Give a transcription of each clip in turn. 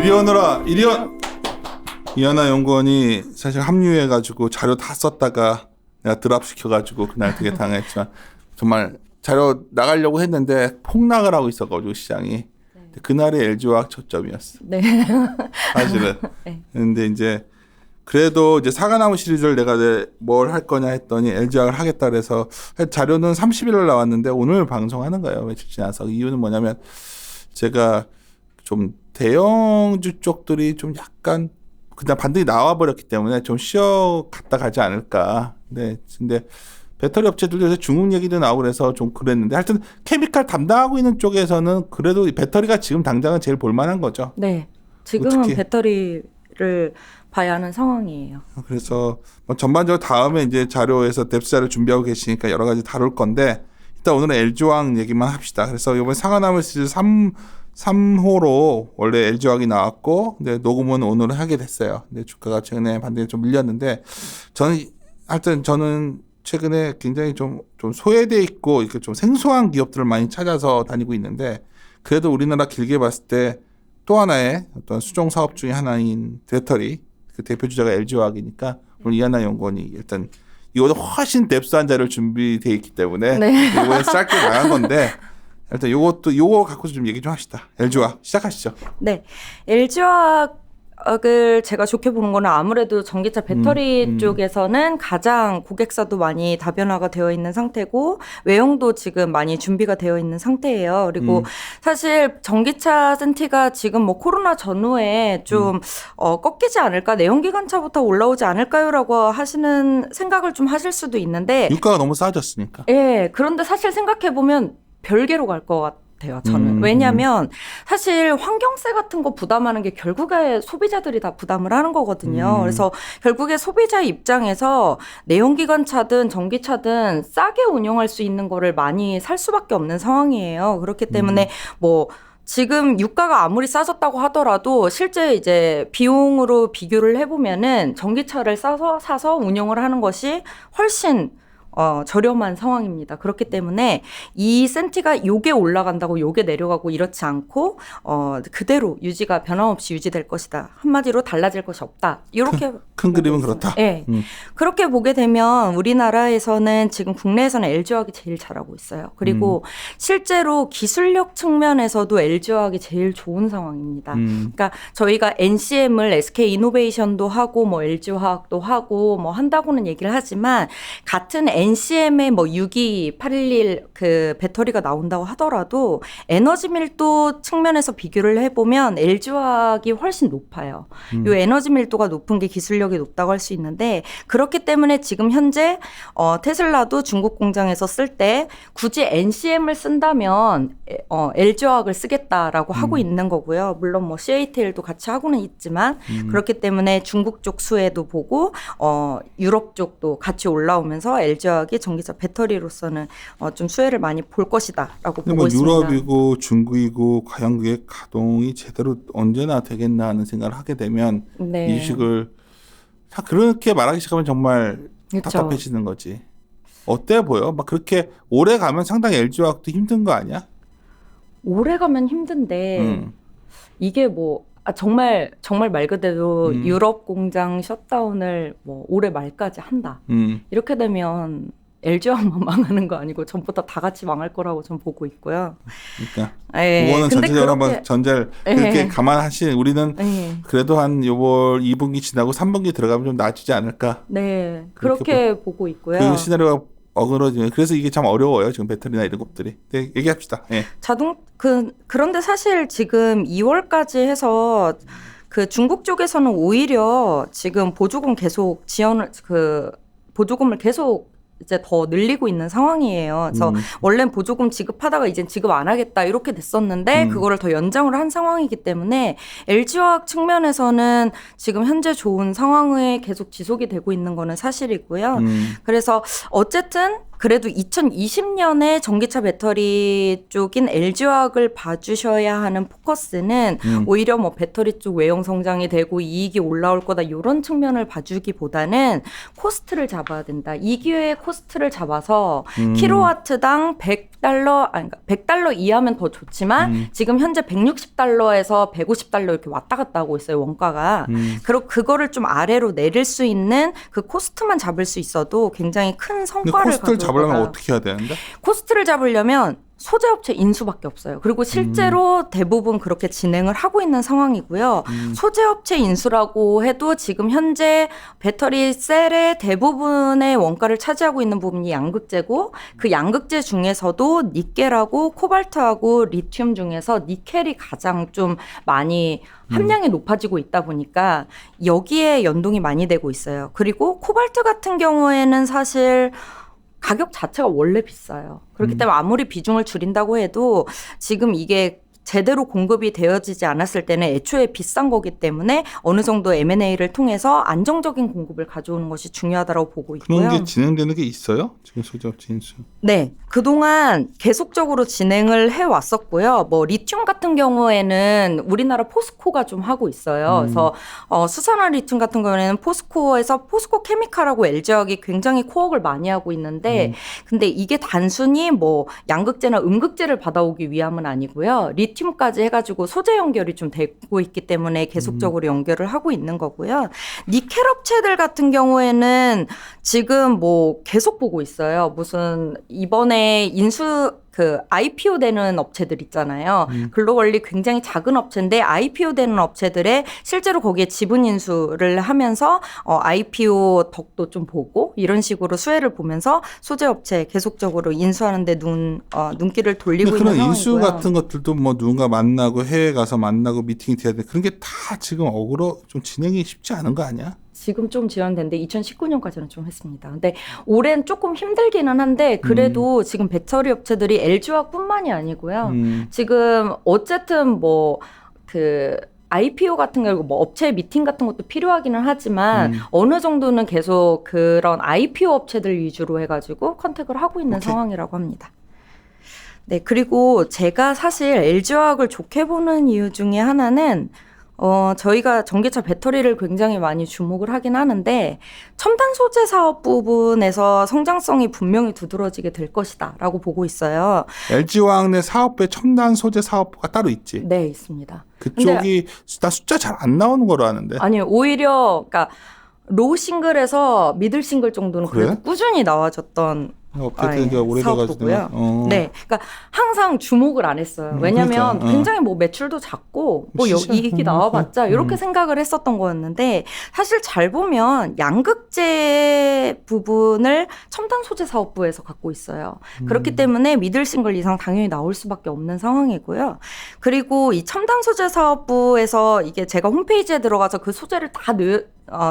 이리 오너라 이리 온. 이하나 연구원이 사실 합류해가지고 자료 다 썼다가 내가 드랍 시켜가지고 그날 되게 당했지만 정말 자료 나가려고 했는데 폭락을 하고 있어가지고 시장이 그날이 LG화학 초점이었어. 네. 사실은. 네. 근데 이제 그래도 이제 사과나무 시리즈를 내가 뭘 할 거냐 했더니 LG화학을 하겠다 그래서 자료는 30일날 나왔는데 오늘 방송하는 거예요. 며칠 지나서. 이유는 뭐냐면 제가 좀 대형주 쪽들이 좀 약간 그냥 반등이 나와버렸기 때문에 좀 쉬어갔다 가지 않을까. 네. 근데 배터리 업체들도 요새 중국 얘기도 나오고 그래서 좀 그랬는데 하여튼 케미칼 담당하고 있는 쪽에서는 그래도 배터리가 지금 당장은 제일 볼만한 거죠. 네. 지금은 특히. 배터리를 봐야 하는 상황이에요. 그래서 뭐 전반적으로 다음에 이제 자료에서 뎁스 자료 준비하고 계시니까 여러 가지 다룰 건데 일단 오늘은 LG화학 얘기만 합시다. 그래서 이번에 사과나무 시리즈 3호로 원래 LG화학이 나왔고 근데 녹음은 오늘 하게 됐어요. 근데 주가가 최근에 반등이 좀 밀렸는데 저는 최근에 굉장히 좀 소외돼 있고 이렇게 좀 생소한 기업들을 많이 찾아서 다니고 있는데 그래도 우리나라 길게 봤을 때 또 하나의 어떤 수종 사업 중에 하나인 배터리 그 대표 주자가 LG화학이니까 오늘 이하나 연구원이 일단 이거보다 훨씬 뎁스한 자료를 준비되어 있기 때문에 네. 이번에 짧게 나간 건데 일단 요거 갖고서 좀 얘기 좀 합시다. LG화학 시작하시죠. 네. LG화학을 제가 좋게 보는 거는 아무래도 전기차 배터리 쪽에서는 가장 고객사도 많이 다변화가 되어 있는 상태고 외형도 지금 많이 준비가 되어 있는 상태예요. 그리고 사실 전기차 센티가 지금 뭐 코로나 전후에 좀 꺾이지 않을까, 내연기관차부터 올라오지 않을까요라고 하시는 생각을 좀 하실 수도 있는데 유가가 너무 싸졌으니까. 예, 그런데 사실 생각해 보면 별개로 갈 것 같아요. 저는. 왜냐하면 사실 환경세 같은 거 부담하는 게 결국에 소비자들이 다 부담을 하는 거거든요. 그래서 결국에 소비자 입장에서 내연기관차든 전기차든 싸게 운영할 수 있는 거를 많이 살 수밖에 없는 상황이에요. 그렇기 때문에 뭐 지금 유가가 아무리 싸졌다고 하더라도 실제 이제 비용으로 비교를 해보면은 전기차를 사서 운영을 하는 것이 훨씬 저렴한 상황입니다. 그렇기 때문에 이 센티가 요게 올라간다고 요게 내려가고 이렇지 않고 그대로 유지가 변함없이 유지될 것이다. 한마디로 달라질 것이 없다. 이렇게 큰 그림은 그렇다. 네. 그렇게 보게 되면 우리나라에서는 지금 국내에서는 LG화학이 제일 잘하고 있어요. 그리고 실제로 기술력 측면에서도 LG화학이 제일 좋은 상황입니다. 그러니까 저희가 NCM을 SK이노베이션도 하고 뭐 LG화학도 하고 뭐 한다고는 얘기를 하지만 같은 NCM의 뭐 62811 그 배터리가 나온다고 하더라도 에너지 밀도 측면에서 비교를 해보면 LG화학이 훨씬 높아요. 이 에너지 밀도가 높은 게 기술력이 높다고 할 수 있는데 그렇기 때문에 지금 현재 테슬라도 중국 공장에서 쓸 때 굳이 NCM을 쓴다면 LG화학을 쓰겠다라고 하고 있는 거고요. 물론 뭐 CATL도 같이 하고는 있지만 그렇기 때문에 중국 쪽 수혜도 보고 유럽 쪽도 같이 올라오면서 LG화학이 전기차 배터리로서는 좀 수혜를 많이 볼 것이다라고 보고 뭐 있습니다. 유럽이고 중국이고 과연 그게 가동이 제대로 언제나 되겠나 하는 생각을 하게 되면 네. 이 주식을 다 그렇게 말하기 시작하면 정말 그렇죠. 답답해지는 거지. 어때 보여? 막 그렇게 오래 가면 상당히 LG화학도 힘든 거 아니야? 오래 가면 힘든데 이게 뭐 정말 말 그대로 유럽 공장 셧다운을 뭐 올해 말까지 한다. 이렇게 되면 LG화학만 망하는 거 아니고 전부 다 같이 망할 거라고 전 보고 있고요. 그러니까 예, 그거는 근데 전체적으로 그렇게- 한번 전제를 예. 그렇게 감안하시. 우리는 네. 그래도 한 요번 2분기 지나고 3분기 들어가면 좀 나아지지 않을까. 네, 그렇게 그렇게 보고 있고요. 그 시나리오가 어그러지면 그래서 이게 참 어려워요. 지금 배터리나 이런 것들이. 네, 얘기합시다. 예. 그런데 사실 지금 2월까지 해서 그 중국 쪽에서는 오히려 지금 보조금 계속 보조금을 계속 이제 더 늘리고 있는 상황이에요. 그래서 원래 보조금 지급하다가 이제 지급 안 하겠다 이렇게 됐었는데 그거를 더 연장을 한 상황이기 때문에 LG화학 측면에서는 지금 현재 좋은 상황에 계속 지속이 되고 있는 거는 사실이고요. 그래서 어쨌든 그래도 2020년에 전기차 배터리 쪽인 LG화학을 봐주셔야 하는 포커스는 오히려 뭐 배터리 쪽 외형 성장이 되고 이익이 올라올 거다 이런 측면을 봐주기보다는 코스트를 잡아야 된다. 이 기회에 코스트를 잡아서 킬로와트당 $100, 아니, 100달러 이하면 더 좋지만 지금 현재 $160에서 $150 이렇게 왔다 갔다 하고 있어요, 원가가. 그리고 그거를 좀 아래로 내릴 수 있는 그 코스트만 잡을 수 있어도 굉장히 큰 성과를 코스트를 잡으려면 가져오다가 어떻게 해야 되는데? 코스트를 잡으려면 소재업체 인수밖에 없어요. 그리고 실제로 대부분 그렇게 진행을 하고 있는 상황이고요. 소재업체 인수라고 해도 지금 현재 배터리 셀의 대부분의 원가를 차지하고 있는 부분이 양극재고 그 양극재 중에서도 니켈하고 코발트하고 리튬 중에서 니켈이 가장 좀 많이 함량이 높아지고 있다 보니까 여기에 연동이 많이 되고 있어요. 그리고 코발트 같은 경우에는 사실 가격 자체가 원래 비싸요. 그렇기 때문에 아무리 비중을 줄인다고 해도 지금 이게 제대로 공급이 되어지지 않았을 때는 애초에 비싼 거기 때문에 어느 정도 M&A를 통해서 안정적인 공급을 가져오는 것이 중요하다고 보고 있고요. 그런 게 진행되는 게 있어요? 지금 소재업체 인수. 네. 그동안 계속적으로 진행을 해왔었고요. 뭐 리튬 같은 경우에는 우리나라 포스코가 좀 하고 있어요. 그래서 수산화 리튬 같은 경우에는 포스코에서 포스코 케미칼하고 LG화학이 굉장히 코어를 많이 하고 있는데 근데 이게 단순히 뭐 양극재나 음극재를 받아오기 위함은 아니고요. 리튬까지 해가지고 소재 연결이 좀 되고 있기 때문에 계속적으로 연결을 하고 있는 거고요. 니켈 업체들 같은 경우에는 지금 뭐 계속 보고 있어요. 무슨 이번에 그 IPO 되는 업체들 있잖아요. 글로벌리 굉장히 작은 업체인데 IPO 되는 업체들의 실제로 거기에 지분 인수를 하면서 IPO 덕도 좀 보고 이런 식으로 수혜를 보면서 소재 업체 계속적으로 인수하는데 눈길을 돌리고 있는 그런 상황이고요. 인수 같은 것들도 뭐 누군가 만나고 해외 가서 만나고 미팅이 돼야 돼. 그런 게 다 지금 어그로 좀 진행이 쉽지 않은 거 아니야? 지금 좀 지연됐는데 2019년까지는 좀 했습니다. 근데 올해는 조금 힘들기는 한데 그래도 지금 배터리 업체들이 LG화학뿐만이 아니고요. 지금 어쨌든 뭐 그 IPO 같은 거 뭐 업체 미팅 같은 것도 필요하기는 하지만 어느 정도는 계속 그런 IPO 업체들 위주로 해가지고 컨택을 하고 있는 상황이라고 합니다. 네, 그리고 제가 사실 LG화학을 좋게 보는 이유 중에 하나는 저희가 전기차 배터리를 굉장히 많이 주목을 하긴 하는데 첨단 소재 사업 부분에서 성장성이 분명히 두드러지게 될 것이다라고 보고 있어요. LG화학 내 사업부에 첨단 소재 사업부가 따로 있지. 네, 있습니다. 그쪽이 나 숫자 잘 안 나오는 거로 아는데. 아니요, 오히려 그러니까 로우 싱글에서 미들 싱글 정도는 그래? 그래도 꾸준히 나와줬던 업데이트가 오래돼가지고. 네, 그러니까 항상 주목을 안 했어요. 왜냐하면 그러니까, 굉장히 뭐 매출도 작고 뭐 이익이 나와봤자 이렇게 생각을 했었던 거였는데 사실 잘 보면 양극재 부분을 첨단 소재 사업부에서 갖고 있어요. 그렇기 때문에 미들 싱글 이상 당연히 나올 수밖에 없는 상황이고요. 그리고 이 첨단 소재 사업부에서 이게 제가 홈페이지에 들어가서 그 소재를 다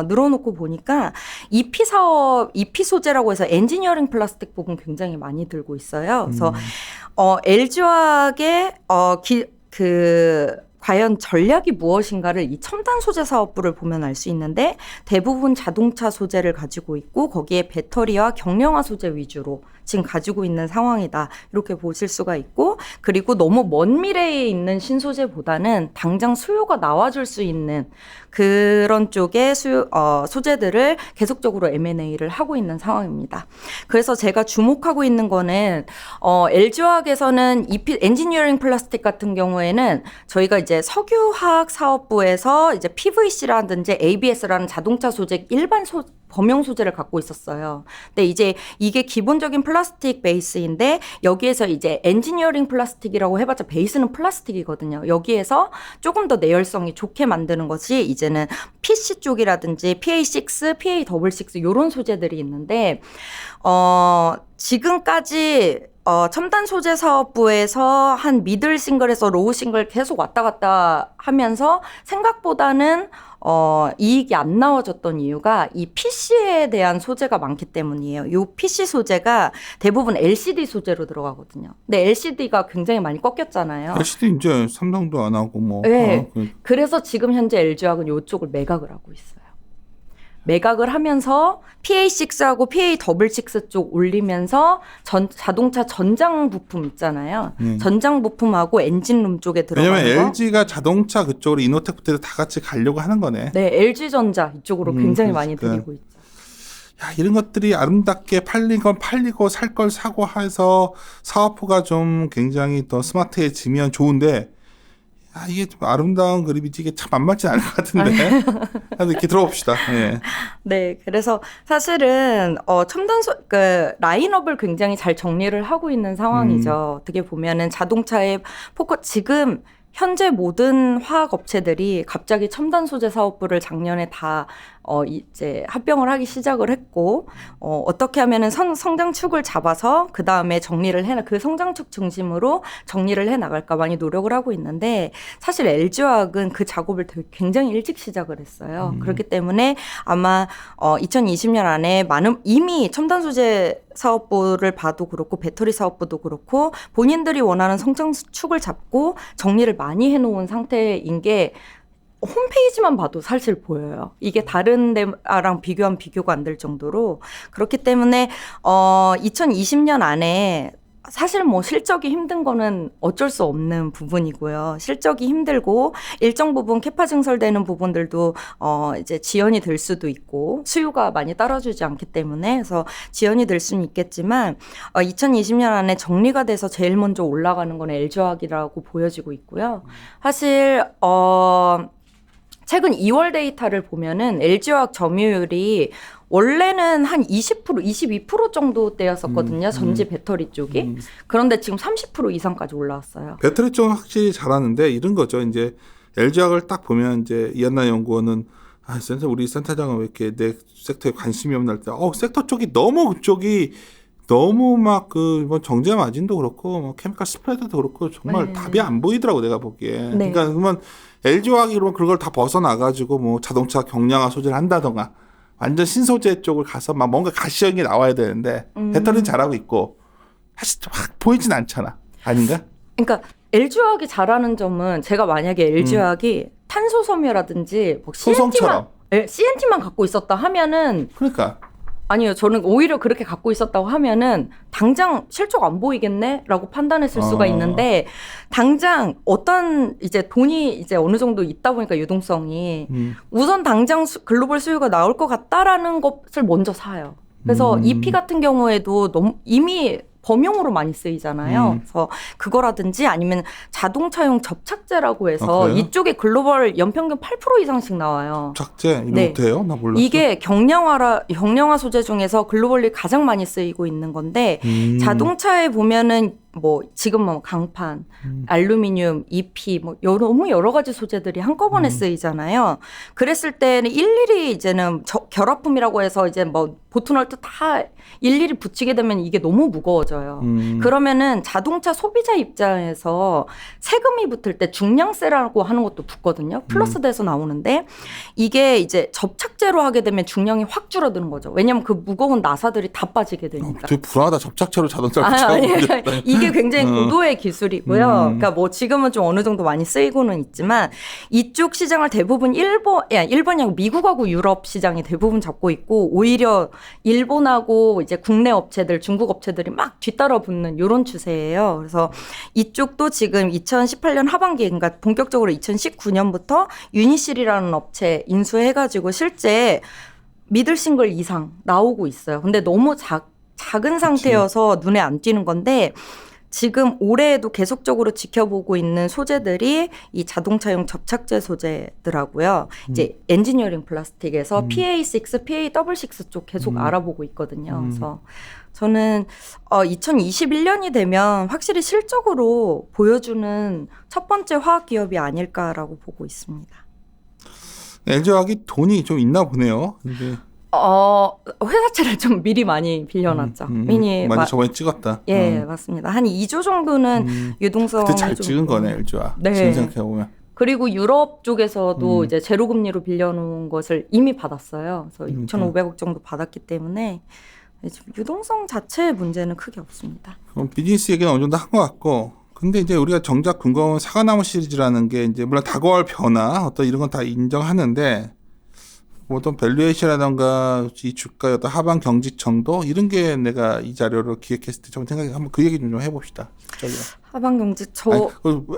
늘어놓고 보니까 EP 사업, EP 소재라고 해서 엔지니어링 플라스틱 부분 굉장히 많이 들고 있어요. 그래서 LG화학의 과연 전략이 무엇인가를 이 첨단 소재 사업부를 보면 알 수 있는데 대부분 자동차 소재를 가지고 있고 거기에 배터리와 경량화 소재 위주로 지금 가지고 있는 상황이다. 이렇게 보실 수가 있고 그리고 너무 먼 미래에 있는 신소재보다는 당장 수요가 나와줄 수 있는 그런 쪽의 소재들을 계속적으로 M&A를 하고 있는 상황입니다. 그래서 제가 주목하고 있는 거는 LG화학에서는 엔지니어링 플라스틱 같은 경우에는 저희가 이제 석유화학 사업부에서 이제 PVC라든지 ABS라는 자동차 소재 일반 범용 소재를 갖고 있었어요. 근데 이제 이게 기본적인 플라스틱 베이스인데 여기에서 이제 엔지니어링 플라스틱이라고 해봤자 베이스는 플라스틱이거든요. 여기에서 조금 더 내열성이 좋게 만드는 것이 이제는 PC 쪽이라든지 PA6, PA66 이런 소재들이 있는데 지금까지 첨단 소재 사업부에서 한 미들 싱글에서 로우 싱글 계속 왔다 갔다 하면서 생각보다는 이익이 안 나와줬던 이유가 이 PC에 대한 소재가 많기 때문이에요. 이 PC 소재가 대부분 LCD 소재로 들어가거든요. 근데 LCD가 굉장히 많이 꺾였잖아요. LCD 이제 삼성도 안 하고 뭐. 네. 그래서 지금 현재 LG화학은 이쪽을 매각을 하고 있어요. 매각을 하면서 PA6하고 PA66 쪽 올리면서 자동차 전장 부품 있잖아요. 전장 부품하고 엔진룸 쪽에 들어가는 거. 왜냐면 LG가 자동차 그쪽으로 이노텍부터 다 같이 가려고 하는 거네. 네, LG전자 이쪽으로 굉장히 많이 들이고 있죠. 야, 이런 것들이 아름답게 팔린 건 팔리고 살 걸 사고 해서 사업부가 좀 굉장히 더 스마트해지면 좋은데, 야, 이게 좀 아름다운 그림이지 이게 참 만만치 않을 것 같은데. 한번 이렇게 들어봅시다. 예. 네, 그래서 사실은 그 라인업을 굉장히 잘 정리를 하고 있는 상황이죠. 어떻게 보면은 자동차의 지금 현재 모든 화학 업체들이 갑자기 첨단 소재 사업부를 작년에 다 이제 합병을 하기 시작을 했고, 어떻게 하면은 성장축을 잡아서 그 다음에 그 성장축 중심으로 정리를 해 나갈까 많이 노력을 하고 있는데, 사실 LG화학은 그 작업을 굉장히 일찍 시작을 했어요. 그렇기 때문에 아마 2020년 안에 이미 첨단 소재 사업부를 봐도 그렇고 배터리 사업부도 그렇고 본인들이 원하는 성장축을 잡고 정리를 많이 해놓은 상태인 게 홈페이지만 봐도 사실 보여요. 이게 다른 데랑 비교하면 비교가 안 될 정도로. 그렇기 때문에 2020년 안에 사실 뭐 실적이 힘든 거는 어쩔 수 없는 부분이고요. 실적이 힘들고 일정 부분 캐파 증설되는 부분들도 이제 지연이 될 수도 있고 수요가 많이 따라주지 않기 때문에 그래서 지연이 될 수는 있겠지만 2020년 안에 정리가 돼서 제일 먼저 올라가는 건 LG화학이라고 보여지고 있고요. 사실 최근 2월 데이터를 보면은 LG화학 점유율이 원래는 한 20%, 22% 정도대였었거든요. 전지 배터리 쪽이. 그런데 지금 30% 이상까지 올라왔어요. 배터리 쪽 확실히 잘하는데 이런 거죠. 이제 LG화학을 딱 보면 이제 이한나 연구원은 우리 센터장은 왜 이렇게 내 섹터에 관심이 없나 할 때, 섹터 쪽이 너무 그쪽이 너무 막 뭐 정제 마진도 그렇고 뭐 케미컬 스프레드도 그렇고 정말 네. 답이 안 보이더라고 내가 보기에. 네. 그러니까 그러면 LG화학이 그러면 그걸 다 벗어나가지고 뭐 자동차 경량화 소재를 한다던가 완전 신소재 쪽을 가서 막 뭔가 가시적인 게 나와야 되는데 배터리는 잘하고 있고 사실 확 보이진 않잖아. 아닌가? 그러니까 LG화학이 잘하는 점은 제가 만약에 LG화학이 탄소 섬유라든지 뭐 소송처럼. CNT만 갖고 있었다 하면은 그러니까. 아니요. 저는 오히려 그렇게 갖고 있었다고 하면은 당장 실적 안 보이겠네라고 판단했을 수가 있는데 당장 어떤 이제 돈이 이제 어느 정도 있다 보니까 유동성이 우선 당장 글로벌 수요가 나올 것 같다라는 것을 먼저 사요. 그래서 EP 같은 경우에도 이미 범용으로 많이 쓰이잖아요. 그래서 그거라든지 아니면 자동차용 접착제라고 해서 이쪽에 글로벌 연평균 8% 이상씩 나와요. 접착제 이거 네. 돼요? 나 몰랐어. 이게 경량화 소재 중에서 글로벌리 가장 많이 쓰이고 있는 건데 자동차에 보면은 뭐 지금 뭐 강판, 알루미늄, EP 뭐 너무 여러 가지 소재들이 한꺼번에 쓰이잖아요. 그랬을 때는 일일이 이제는 결합품이라고 해서 이제 뭐 보트널트 다 일일이 붙이게 되면 이게 너무 무거워져요. 그러면은 자동차 소비자 입장에서 세금이 붙을 때 중량세라고 하는 것도 붙거든요. 플러스 돼서 나오는데 이게 이제 접착제로 하게 되면 중량이 확 줄어드는 거죠. 왜냐하면 그 무거운 나사들이 다 빠지게 되니까. 되게 불안하다. 접착제로 자동차를 아니, 붙여보겠다. 이게 굉장히 고도의 기술이고요. 그러니까 뭐 지금은 좀 어느 정도 많이 쓰이고는 있지만 이쪽 시장을 대부분 일본하고 미국하고 유럽 시장이 대부분 잡고 있고 오히려 일본하고 이제 국내 업체들, 중국 업체들이 막 뒤따라 붙는 이런 추세예요. 그래서 이쪽도 지금 2018년 하반기, 그러니까 본격적으로 2019년부터 유니실이라는 업체 인수해가지고 실제 미들 싱글 이상 나오고 있어요. 근데 너무 작은 상태여서 눈에 안 띄는 건데 지금 올해에도 계속적으로 지켜보고 있는 소재들이 이 자동차용 접착제 소재더라고요. 이제 엔지니어링 플라스틱에서 PA6, PA66 쪽 계속 알아보고 있거든요. 그래서 저는 2021년이 되면 확실히 실적으로 보여주는 첫 번째 화학 기업이 아닐까라고 보고 있습니다. LG화학이 돈이 좀 있나 보네요. 근데 회사채를 좀 미리 많이 빌려놨죠. 미리 많이 저번에 찍었다. 예, 맞습니다. 한 2조 정도는 유동성. 그때 잘 찍은 거네, LG화학. 네. 지금 생각해 보면. 그리고 유럽 쪽에서도 이제 제로 금리로 빌려놓은 것을 이미 받았어요. 그래서 2,500억 정도 받았기 때문에 유동성 자체의 문제는 크게 없습니다. 그럼 비즈니스 얘기는 어느 정도 한 것 같고, 근데 이제 우리가 정작 궁금한 사과나무 시리즈라는 게 이제 물론 다가올 변화 어떤 이런 건 다 인정하는데. 뭐 어떤 밸류에이션이라던가 이 주가의 어떤 하반 경직 정도 이런 게 내가 이 자료를 기획했을 때 좀 생각해 한번 그 얘기 좀 해봅시다. 하반 경직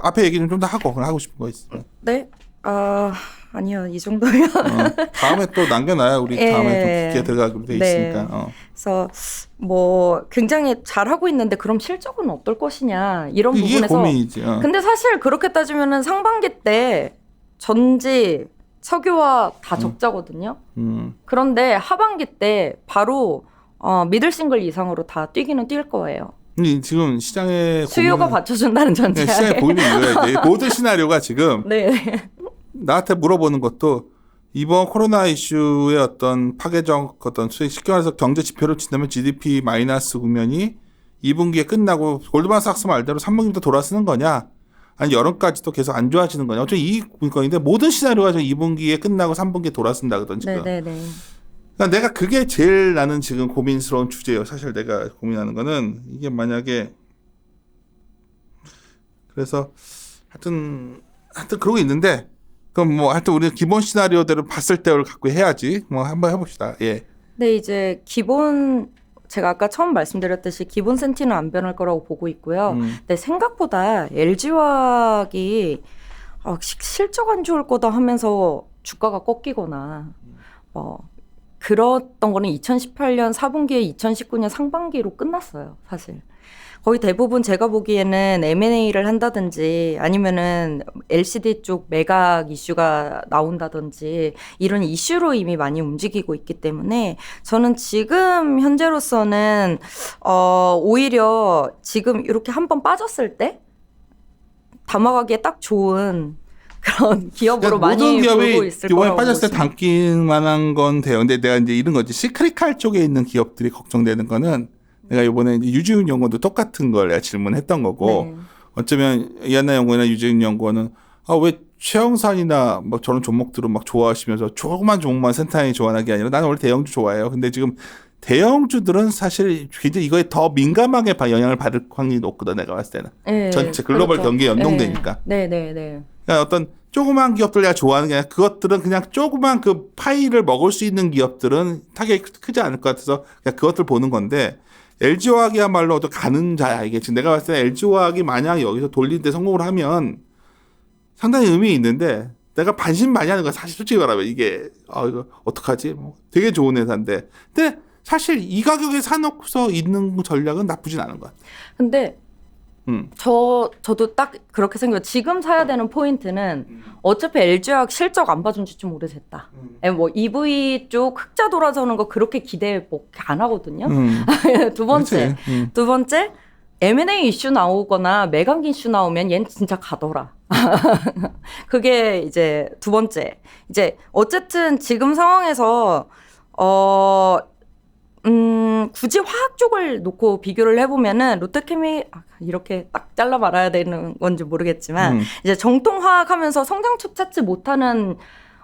앞에 얘기는 좀 더 하고 싶은 거 있어요. 네. 아니요, 이 정도면. 다음에 또 남겨놔야 우리 예. 다음에 좀 깊게 들어가기로 돼 있으니까. 네. 그래서 뭐 굉장히 잘하고 있는데 그럼 실적은 어떨 것이냐 이런 이게 부분에서. 고민이지. 근데 사실 그렇게 따지면은 상반기 때 전지, 석유화 다 적자거든요. 그런데 하반기 때 바로 미들 싱글 이상으로 다 뛰기는 뛸 거예요. 지금 시장에 수요가 받쳐준다는 전제하에. 네, 시장에 보이는 이거야. 모든 시나리오가 지금 네. 나한테 물어보는 것도 이번 코로나 이슈의 어떤 파괴적 어떤 쉽게 말해서 경제 지표를 친다면 GDP 마이너스 국면이 2분기에 끝나고 골드만삭스 말대로 3분기부터 돌아서는 거냐? 아니 여름까지도 계속 안 좋아지는 거냐? 어차피 이 물건인데 모든 시나리오가 지금 2분기에 끝나고 3분기에 돌아선다 그러던 지금. 네네네. 그러니까 내가 그게 제일 나는 지금 고민스러운 주제예요. 사실 내가 고민하는 거는 이게 만약에 그래서 하여튼 그러고 있는데 그럼 뭐 하여튼 우리는 기본 시나리오대로 봤을 때를 갖고 해야지. 뭐 한번 해봅시다. 예. 네, 이제 기본 제가 아까 처음 말씀드렸듯이 기본 센티는 안 변할 거라고 보고 있고요. 근데 생각보다 LG화학이 실적 안 좋을 거다 하면서 주가가 꺾이거나 그랬던 거는 2018년 4분기에 2019년 상반기로 끝났어요, 사실. 거의 대부분 제가 보기에는 M&A를 한다든지 아니면은 LCD 쪽 매각 이슈가 나온다든지 이런 이슈로 이미 많이 움직이고 있기 때문에 저는 지금 현재로서는 오히려 지금 이렇게 한번 빠졌을 때 담아가기에 딱 좋은 그런 기업으로 많이 모든 보고 기업이 있을 이번에 거라고 빠졌을 때 보시면. 담길 만한 건 돼요. 근데 내가 이제 이런 거지. 시크릿칼 쪽에 있는 기업들이 걱정되는 거는 내가 이번에 이제 유지훈 연구원도 똑같은 걸 내가 질문했던 거고 네. 어쩌면 이한나 연구원이나 유지훈 연구원은 왜 최영산이나 뭐 저런 종목들을 막 좋아하시면서 조그만 종목만 센터장이 좋아하는 게 아니라 나는 원래 대형주 좋아해요. 근데 지금 대형주들은 사실 굉장히 이거에 더 민감하게 영향을 받을 확률이 높거든 내가 봤을 때는. 네, 전체 글로벌 그렇죠. 경기에 연동되니까. 네. 그러니까 어떤 조그만 기업들 내가 좋아하는 게 아니라 그것들은 그냥 조그만 그 파이를 먹을 수 있는 기업들은 타격이 크지 않을 것 같아서 그냥 그것들 보는 건데 LG화학이야말로 어떤 가는 자야 이게. 지금 내가 봤을 때 LG화학이 만약 여기서 돌리는데 성공을 하면 상당히 의미 있는데 내가 반신반의하는 거야. 사실 솔직히 말하면 이게 이거 어떡하지? 뭐 되게 좋은 회사인데 근데 사실 이 가격에 사놓고서 있는 전략은 나쁘진 않은 것 같아. 근데 저도 딱 그렇게 생각해요. 지금 사야 되는 포인트는 어차피 LG화학 실적 안 봐준 지 좀 오래됐다. 뭐 EV 쪽 흑자 돌아서는 거 그렇게 기대 안 하거든요. 두 번째 M&A 이슈 나오거나 매각 이슈 나오면 얘는 진짜 가더라. 그게 이제 두 번째. 이제 어쨌든 지금 상황에서 굳이 화학 쪽을 놓고 비교를 해보면은 롯데케미 이렇게 딱 잘라 말아야 되는 건지 모르겠지만 이제 정통 화학 하면서 성장축 찾지 못하는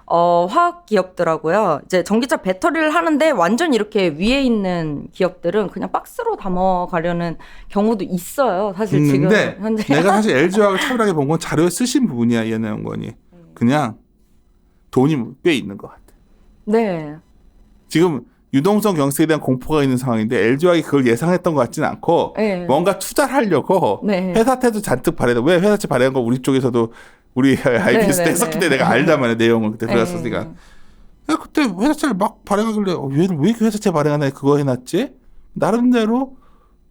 화학 기업들하고요. 이제 전기차 배터리를 하는데 완전 이렇게 위에 있는 기업들은 그냥 박스로 담아가려는 경우도 있어요. 사실 지금 현재. 내가 사실 LG화학을 차별하게 본 건 자료에 쓰신 부분이야 이한나 연구원이. 그냥 돈이 꽤 있는 것 같아. 네. 지금 유동성 경색에 대한 공포가 있는 상황인데 LG화학이 그걸 예상했던 것 같지는 않고 네. 뭔가 투자를 하려고 네. 회사채도 잔뜩 발행하고 왜 회사채 발행한 거 우리 쪽에서도 우리 IPS 때 했었기 때문에 내가 알단 말이야. 내용을 그때 들었으니까. 그때 회사채를 막 발행하길래 얘는 왜 이렇게 회사채 발행하나 그거 해놨지? 나름대로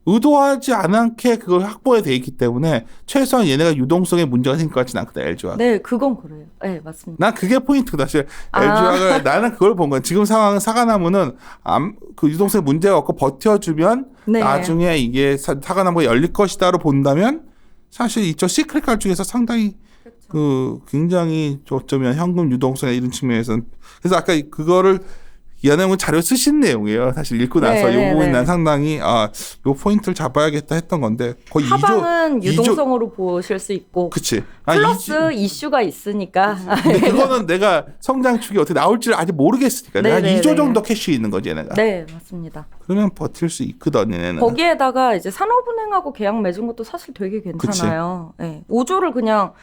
의도하지 않게 그걸 확보해 돼 있기 때문에 최소한 얘네가 유동성에 문제가 생길 것 같지는 않거든 LG화학. 네, 그건 그래요. 네, 맞습니다. 난 그게 포인트다. 사실 LG화학을 나는 그걸 본 거야. 지금 상황은 사과나무는 그 유동성에 문제가 없고 버텨주면 네. 나중에 이게 사과나무가 열릴 것이다로 본다면 사실 이쪽 시크릿칼 중에서 상당히 그 굉장히 어쩌면 현금 유동성의 이런 측면에서는 그래서 아까 그거를 이한영은 자료 쓰신 내용이에요. 사실 읽고 나서 이 부분이 난 상당히 요 포인트를 잡아야겠다 했던 건데 거의 하방은 유동성으로 보실 수 있고 그치. 플러스 이슈가 있으니까 근데 그거는 내가 성장축이 어떻게 나올지를 아직 모르겠으니까 내가 2조 정도 캐시 있는 거지 얘네가. 네, 맞습니다. 그러면 버틸 수 있거든 얘네는. 거기에다가 이제 산업은행하고 계약 맺은 것도 사실 되게 괜찮아요. 네, 5조를 그냥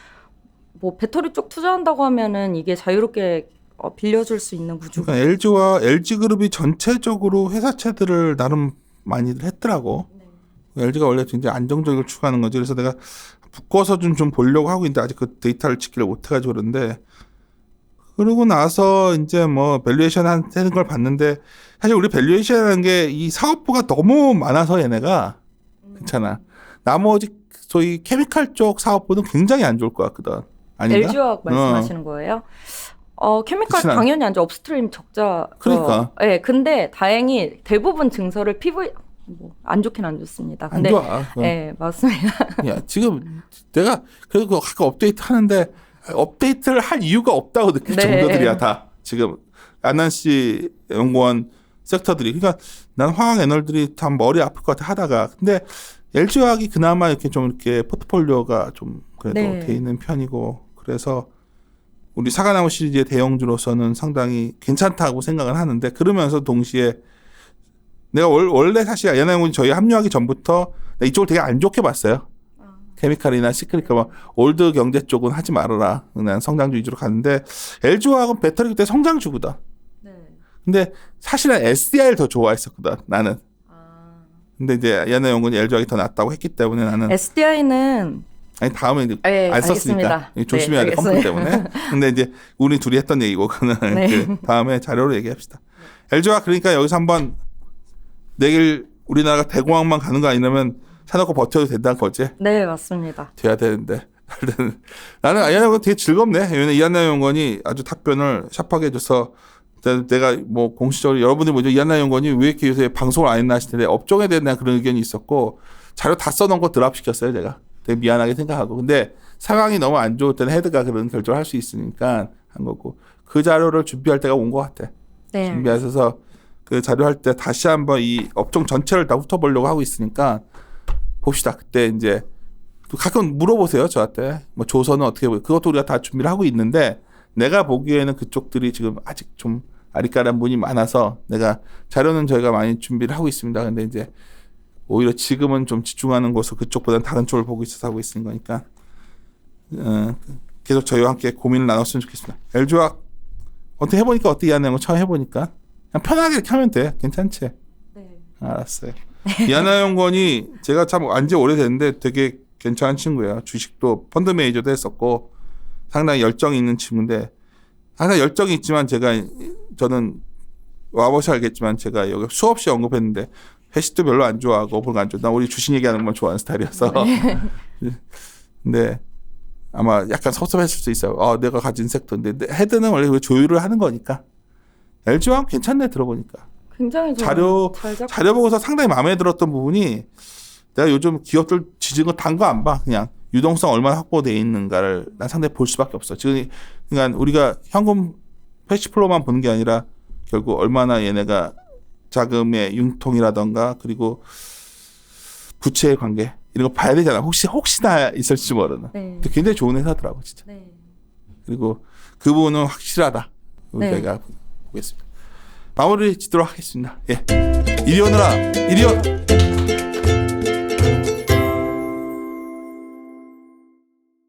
뭐 배터리 쪽 투자한다고 하면은 이게 자유롭게 빌려줄 수 있는 구조. 그러니까 LG와 LG그룹이 전체적으로 회사채들을 나름 많이들 했더라고. LG가 원래 굉장히 안정적으로 추구하는 거지. 그래서 내가 묶어서 좀 보려고 하고 있는데 아직 그 데이터를 지키려 못해가지고 그런데 그러고 나서 이제 뭐 밸류에이션 하는 걸 봤는데 사실 우리 밸류에이션이라는 게 이 사업부가 너무 많아서 얘네가 괜찮아. 나머지 소위 케미칼 쪽 사업부는 굉장히 안 좋을 것 같거든. 아닌가? LG화학 말씀하시는 거예요? 케미칼 그치나. 당연히 안 좋아. 업스트림 적자. 그러니까. 네, 근데 다행히 대부분 증서를 PV 안 좋긴 안 좋습니다. 안 근데 좋아. 네, 맞습니다. 야, 지금 내가 그래도 가끔 업데이트 하는데 업데이트를 할 이유가 없다고 느낄 네. 정도들이야 다. 지금 안난시 연구원 섹터들이. 그러니까 난 화학 애널들이 참 머리 아플 것 같아 하다가 근데 LG화학이 그나마 이렇게 좀 이렇게 포트폴리오가 좀 그래도 네. 돼 있는 편이고 그래서 우리 사과나무 시리즈의 대형주로서는 상당히 괜찮다고 생각을 하는데 그러면서 동시에 내가 원래 사실 연합연구원 저희 합류하기 전부터 이쪽을 되게 안 좋게 봤어요. 케미칼이나 시크니까 뭐 올드 경제 쪽은 하지 말아라. 그냥 성장주 위주로 갔는데 LG화학은 배터리 그때 성장주거든. 네. 근데 사실은 SDI를 더 좋아했었거든 나는. 아. 근데 이제 연합연구원이 LG화학이 더 낫다고 했기 때문에 나는 SDI는 아니 다음에 이제 네, 안 썼으니까 알겠습니다. 조심해야 네, 돼 컴플 때문에. 근데 이제 우리 둘이 했던 얘기고 그는 네. 그 다음에 자료로 얘기합시다. LG화학 그러니까 여기서 한번 내일 우리나라가 대공황만 가는 거 아니면 사놓고 버텨도 된다는 거지. 네, 맞습니다. 돼야 되는데 나는 이한나연구원 되게 즐겁네. 왜냐면 이한나연구원이 아주 답변을 샵하게 해줘서 내가 뭐 공식적으로 여러분들이 뭐죠 이한나연구원이 왜 이렇게 요새 방송을 안 했나 하실 텐데 업종에 대한 그런 의견이 있었고 자료 다 써놓은 거 드랍 시켰어요 제가. 되게 미안하게 생각하고 근데 상황이 너무 안 좋을 때는 헤드가 그런 결정을 할 수 있으니까 한 거고 그 자료를 준비할 때가 온 것 같아. 네. 준비하셔서 그 자료 할 때 다시 한번 이 업종 전체를 다 훑어보려고 하고 있으니까 봅시다. 그때 이제 가끔 물어보세요 저한테 뭐 조선은 어떻게 보여? 그것도 우리가 다 준비를 하고 있는데 내가 보기에는 그쪽들이 지금 아직 좀 아리까란 분이 많아서 내가 자료는 저희가 많이 준비를 하고 있습니다. 근데 이제 오히려 지금은 좀 집중하는 곳을 그쪽보다는 다른 쪽을 보고 있어서 하고 있는 거니까 계속 저희와 함께 고민을 나눴으면 좋겠습니다. LG화학 어떻게 해보니까 어떻게 하는 거 처음 해보니까 그냥 편하게 이렇게 하면 돼. 괜찮지? 네. 알았어요. 이하나연구원이 제가 참 안지 오래됐는데 되게 괜찮은 친구예요. 주식도 펀드 매니저도 했었고 상당히 열정이 있는 친구인데 항상 열정이 있지만 저는 와보셔 알겠지만 제가 여기 수없이 언급했는데 회식도 별로 안 좋아하고 그런 거 안 좋아. 나 우리 주식 얘기하는 것만 좋아하는 스타일이어서 근데 아마 약간 섭섭했을 수 있어요. 내가 가진 섹터인데 헤드는 원래 조율을 하는 거니까 LG화학 괜찮네 들어보니까. 굉장히 자료 보고서 상당히 마음에 들었던 부분이 내가 요즘 기업들 지진 거 단 거 안 봐. 그냥 유동성 얼마나 확보되어 있는가를 난 상당히 볼 수밖에 없어. 지금 그러니까 우리가 현금 캐시플로우만 보는 게 아니라 결국 얼마나 얘네가 자금의 융통이라던가 그리고 부채의 관계 이런 거 봐야 되잖아. 혹시나 있을지 모르는. 네. 근데 굉장히 좋은 회사더라고 진짜. 네. 그리고 그 부분은 확실하다. 네. 저희가 보겠습니다. 마무리 짓도록 하겠습니다. 예. 이리 오너라. 이리 오.